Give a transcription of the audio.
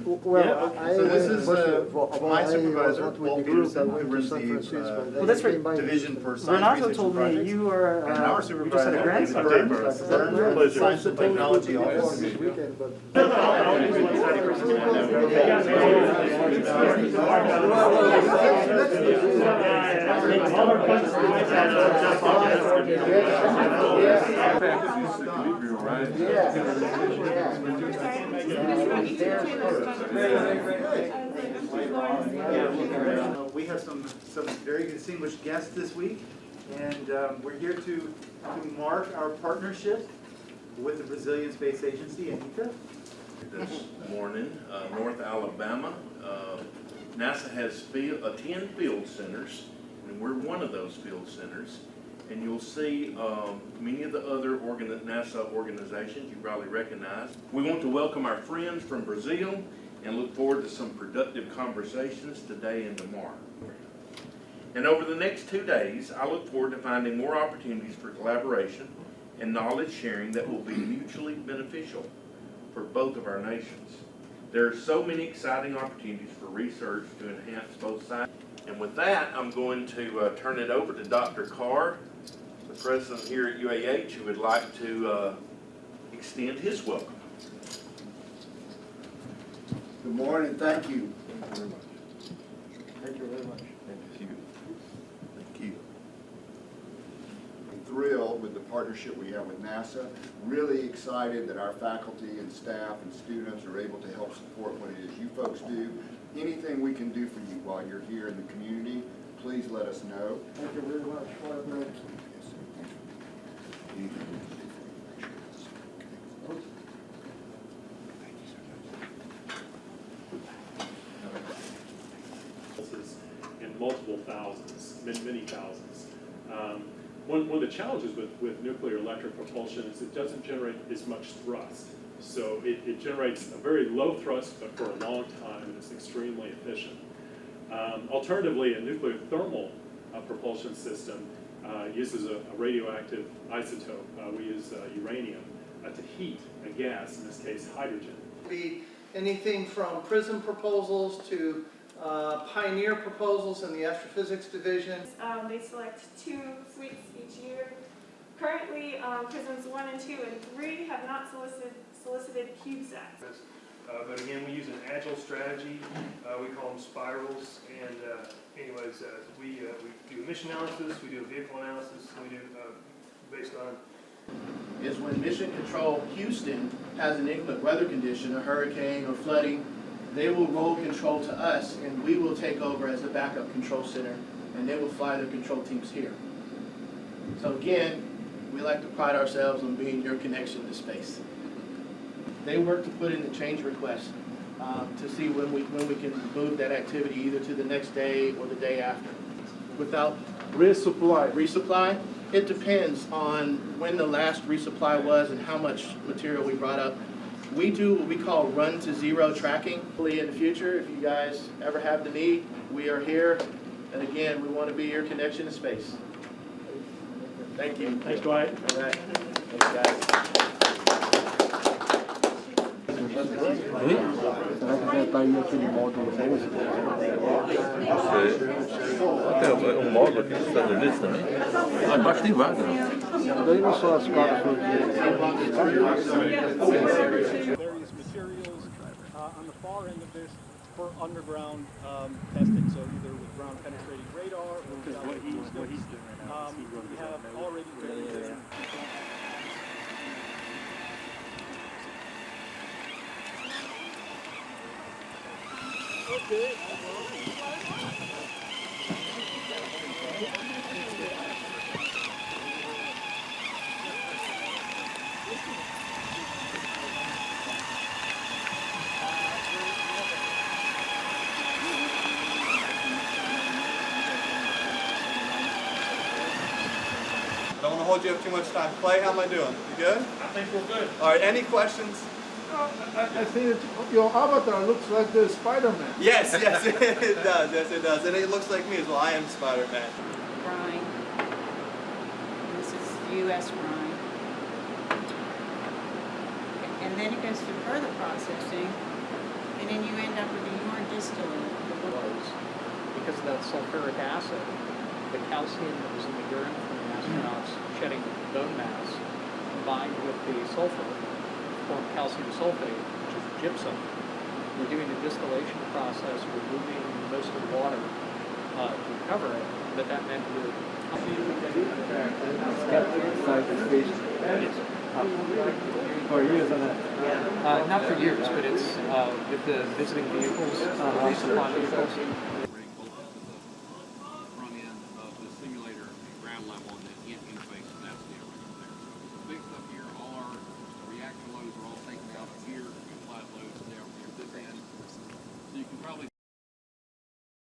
Well, So this is my supervisor, with the Paul group Peterson, that who went runs to San Francisco. the They that's right. came by Division for Science Renato Research told and me Projects. you are, And our you just had supervisor, a grandson, David right? Burns, Science and Technology Office. This weekend, but. We have some very distinguished guests this week, and we're here to mark our partnership with the Brazilian Space Agency, ANITA. This morning, North Alabama, NASA has 10 field centers, and we're one of those field centers. And you'll see many of the other NASA organizations you probably recognize. We want to welcome our friends from Brazil and look forward to some productive conversations today and tomorrow. And over the next 2 days, I look forward to finding more opportunities for collaboration and knowledge sharing that will be mutually beneficial for both of our nations. There are so many exciting opportunities for research to enhance both sides. And with that, I'm going to turn it over to Dr. Carr, the president here at UAH, who would like to extend his welcome. Good morning, thank you. Thank you very much. Thank you. Thank you. I'm thrilled with the partnership we have with NASA. Really excited that our faculty and staff and students are able to help support what it is you folks do. Anything we can do for you while you're here in the community, please let us know. Thank you very much. In multiple thousands, many thousands. One of the challenges with nuclear electric propulsion is it doesn't generate as much thrust. So it generates a very low thrust, but for a long time, and it's extremely efficient. Alternatively, a nuclear thermal propulsion system uses a radioactive isotope. We use uranium to heat a gas, in this case hydrogen. Be anything from PRISM proposals to Pioneer proposals in the Astrophysics Division. They select 2 suites each year. Currently, PRISMs 1 and 2 and 3 have not solicited CubeSat. But again, we use an agile strategy. We call them spirals. And anyways, we do mission analysis, we do a vehicle analysis, we do based on. Is when Mission Control Houston has an inclement weather condition, a hurricane or flooding, they will roll control to us and we will take over as the backup control center and they will fly their control teams here. So again, we like to pride ourselves on being your connection to space. They work to put in the change request to see when we can move that activity either to the next day or the day after. Without resupply, it depends on when the last resupply was and how much material we brought up. We do what we call run to zero tracking. In the future, if you guys ever have the need, we are here. And again, we want to be your connection to space. Thank you. Thanks, Dwight. All right. Thanks, guys. Será que já está aí aquele módulo novo? Tem módulo aqui nos Estados Unidos também? Lá embaixo tem vaga. Daí não só as cápsulas various materials on the far end of this for underground testing, so either with ground penetrating radar or what he's doing right now. We have already very okay. Don't want to hold you up too much time. Clay, how am I doing? You good? I think we're good. All right, any questions? I think your avatar looks like the Spider-Man. Yes, yes, it does. Yes, it does. And it looks like me as well. I am Spider-Man. Brine. This is U.S. brine. And then it goes to further processing. And then you end up with a urine distillate. Was because of that sulfuric acid, the calcium that was in the urine from the astronauts shedding bone mass combined with the sulfur formed calcium sulfate, which is gypsum. We're doing the distillation process, removing most of the water to recover it, but that meant we were for years on that. not for years, but it's with the visiting vehicles, resupply vehicles.